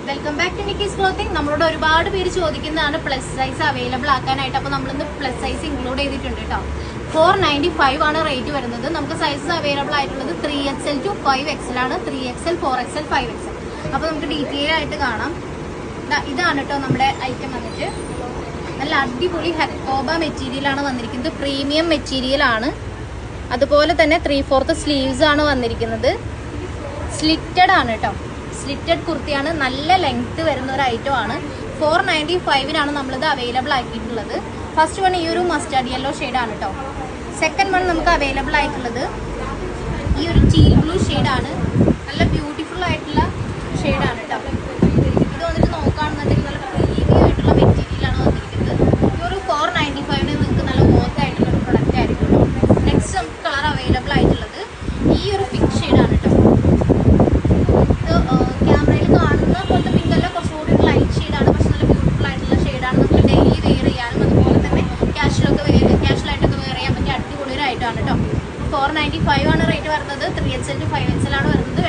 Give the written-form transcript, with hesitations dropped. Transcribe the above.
Welcome back to Nikki's clothing. നമ്മളോട് ഒരുപാട് പേര് ചോദിക്കുന്നതാണ് പ്ലസ് സൈസ് അവൈലബിൾ ആക്കാനായിട്ട്. അപ്പോൾ നമ്മളിന്ന് പ്ലസ് സൈസ് ഇൻക്ലൂഡ് ചെയ്തിട്ടുണ്ട് കേട്ടോ. 495 ആണ് റേറ്റ് വരുന്നത്. നമുക്ക് സൈസസ് അവൈലബിൾ ആയിട്ടുള്ളത് 3XL to 5XL ആണ്. 3XL, 4XL, 5XL. അപ്പോൾ നമുക്ക് ഡീറ്റെയിൽ ആയിട്ട് കാണാം. ഇതാണ് കേട്ടോ നമ്മുടെ ഐറ്റം വന്നിട്ട്. നല്ല അടിപൊളി ഹെക്കോബ മെറ്റീരിയലാണ് വന്നിരിക്കുന്നത്. പ്രീമിയം മെറ്റീരിയൽ ആണ്. അതുപോലെ തന്നെ 3/4 സ്ലീവ്സ് ആണ് വന്നിരിക്കുന്നത്. സ്ലിറ്റഡ് ആണ് കേട്ടോ. സ്ലിറ്റഡ് കുർത്തിയാണ്. നല്ല ലെങ്ത് വരുന്ന ഒരു ഐറ്റം ആണ്. 495 നമ്മളിത് അവൈലബിൾ ആക്കിയിട്ടുള്ളത്. ഫസ്റ്റ് വൺ ഈ ഒരു മസ്റ്റാർഡ് യെല്ലോ ഷെയ്ഡാണ് കേട്ടോ. സെക്കൻഡ് വൺ നമുക്ക് അവൈലബിൾ ആയിട്ടുള്ളത് ഈ ഒരു ടീൽ ബ്ലൂ ഷെയ്ഡാണ്. നല്ല ബ്യൂട്ടിഫുൾ ആയിട്ടുള്ള ഷെയ്ഡാണ് കേട്ടോ. ഇത് വന്നിട്ട് നോക്കുകയാണെന്നുണ്ടെങ്കിൽ നല്ല പ്രീമിയം ആയിട്ടുള്ള മെറ്റീരിയലാണ് വന്നിരിക്കുന്നത്. ഈ ഒരു 495 നിങ്ങൾക്ക് നല്ല വർത്ത് ആയിട്ടുള്ള ഒരു പ്രൊഡക്റ്റ് ആയിരിക്കും കേട്ടോ. നെക്സ്റ്റ് നമുക്ക് കളർ അവൈലബിൾ ആയിട്ടുള്ളത് ഈ ഒരു പിങ്ക് ഷെയ്ഡാണ് കേട്ടോ. ക്യാമറയിൽ കാണുന്ന പോലത്തെ പിങ്ക് അല്ല, കുറച്ചുകൂടി ലൈറ്റ് ഷെയ്ഡാണ്. പക്ഷെ നല്ല ബ്യൂട്ടിഫുൾ ആയിട്ടുള്ള ഷെയ്ഡാണ്. നമുക്ക് ഡെയിലി വെയർ ചെയ്യാനും അതുപോലെ തന്നെ ക്യാഷ്വലായിട്ടൊക്കെ വെയർ ചെയ്യാൻ പറ്റിയ അടിപൊളി ഒരു ഐറ്റമാണ് കേട്ടോ. 495 ആണ് റേറ്റ് വരുന്നത്. 3XL to 5XL ആണ് വരുന്നത്.